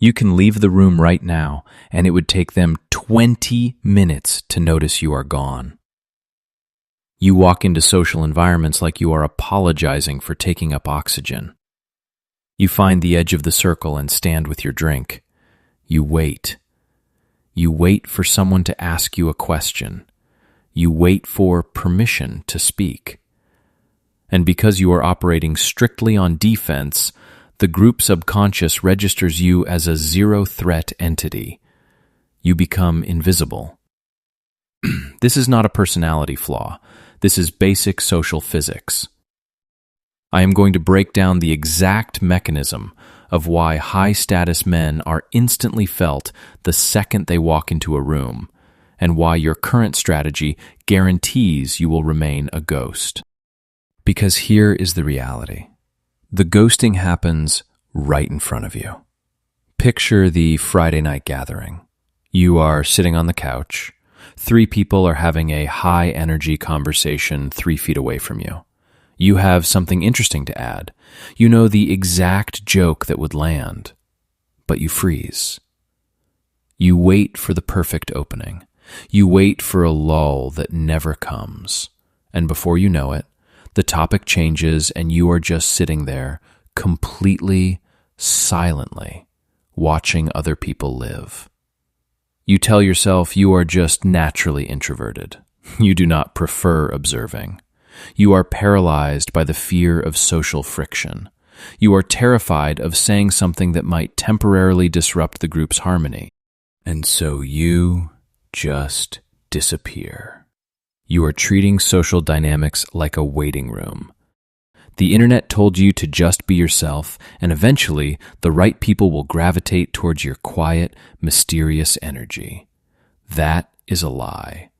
You can leave the room right now, and it would take them 20 minutes to notice you are gone. You walk into social environments like you are apologizing for taking up oxygen. You find the edge of the circle and stand with your drink. You wait. You wait for someone to ask you a question. You wait for permission to speak. And because you are operating strictly on defense, the group subconscious registers you as a zero-threat entity. You become invisible. This is not a personality flaw. This is basic social physics. I am going to break down the exact mechanism of why high-status men are instantly felt the second they walk into a room, and why your current strategy guarantees you will remain a ghost. Because here is the reality. The ghosting happens right in front of you. Picture the Friday night gathering. You are sitting on the couch. 3 people are having a high-energy conversation 3 feet away from you. You have something interesting to add. You know the exact joke that would land, but you freeze. You wait for the perfect opening. You wait for a lull that never comes. And before you know it, the topic changes and you are just sitting there, completely, silently, watching other people live. You tell yourself you are just naturally introverted. You do not prefer observing. You are paralyzed by the fear of social friction. You are terrified of saying something that might temporarily disrupt the group's harmony. And so you just disappear. You are treating social dynamics like a waiting room. The internet told you to just be yourself, and eventually the right people will gravitate towards your quiet, mysterious energy. That is a lie.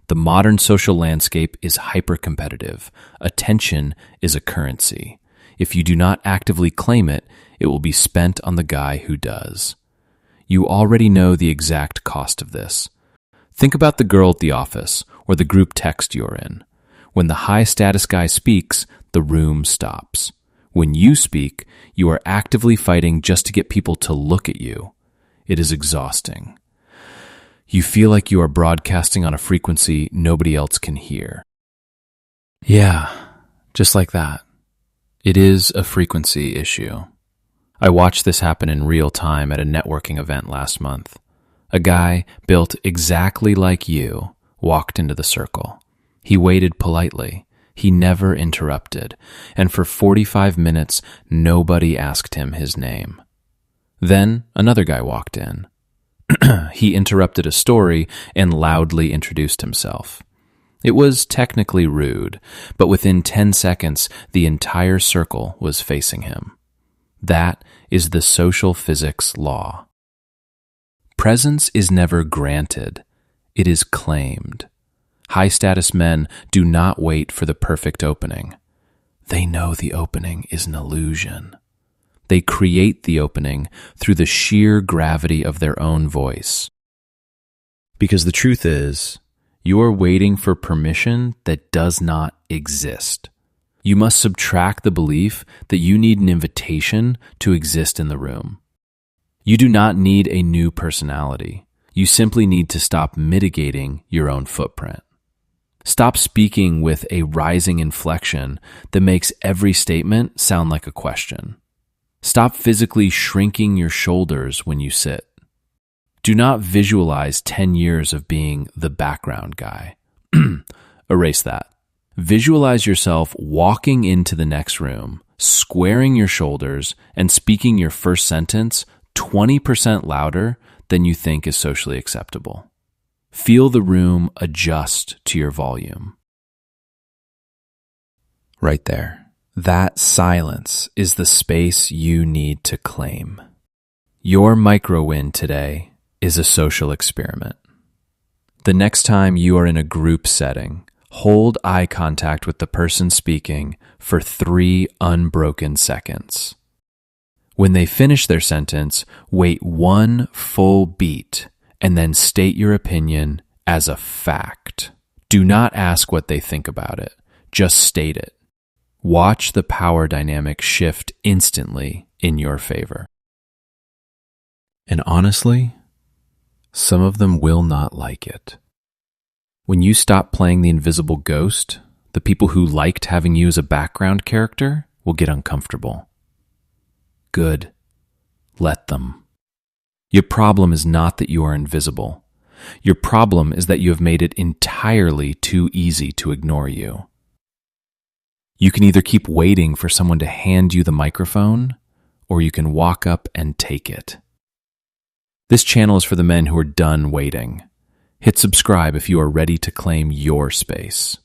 The modern social landscape is hyper-competitive. Attention is a currency. If you do not actively claim it, it will be spent on the guy who does. You already know the exact cost of this. Think about the girl at the office or the group text you're in. When the high-status guy speaks, the room stops. When you speak, you are actively fighting just to get people to look at you. It is exhausting. You feel like you are broadcasting on a frequency nobody else can hear. Yeah, just like that. It is a frequency issue. I watched this happen in real time at a networking event last month. A guy built exactly like you walked into the circle. He waited politely. He never interrupted. And for 45 minutes, nobody asked him his name. Then another guy walked in. He interrupted a story and loudly introduced himself. It was technically rude, but within 10 seconds, the entire circle was facing him. That is the social physics law. Presence is never granted. It is claimed. High-status men do not wait for the perfect opening. They know the opening is an illusion. They create the opening through the sheer gravity of their own voice. Because the truth is, you are waiting for permission that does not exist. You must subtract the belief that you need an invitation to exist in the room. You do not need a new personality. You simply need to stop mitigating your own footprint. Stop speaking with a rising inflection that makes every statement sound like a question. Stop physically shrinking your shoulders when you sit. Do not visualize 10 years of being the background guy. Erase that. Visualize yourself walking into the next room, squaring your shoulders, and speaking your first sentence 20% louder than you think is socially acceptable. Feel the room adjust to your volume. Right there. That silence is the space you need to claim. Your micro-win today is a social experiment. The next time you are in a group setting, hold eye contact with the person speaking for 3 unbroken seconds. When they finish their sentence, wait 1 full beat and then state your opinion as a fact. Do not ask what they think about it. Just state it. Watch the power dynamic shift instantly in your favor. And honestly, some of them will not like it. When you stop playing the invisible ghost, the people who liked having you as a background character will get uncomfortable. Good. Let them. Your problem is not that you are invisible. Your problem is that you have made it entirely too easy to ignore you. You can either keep waiting for someone to hand you the microphone, or you can walk up and take it. This channel is for the men who are done waiting. Hit subscribe if you are ready to claim your space.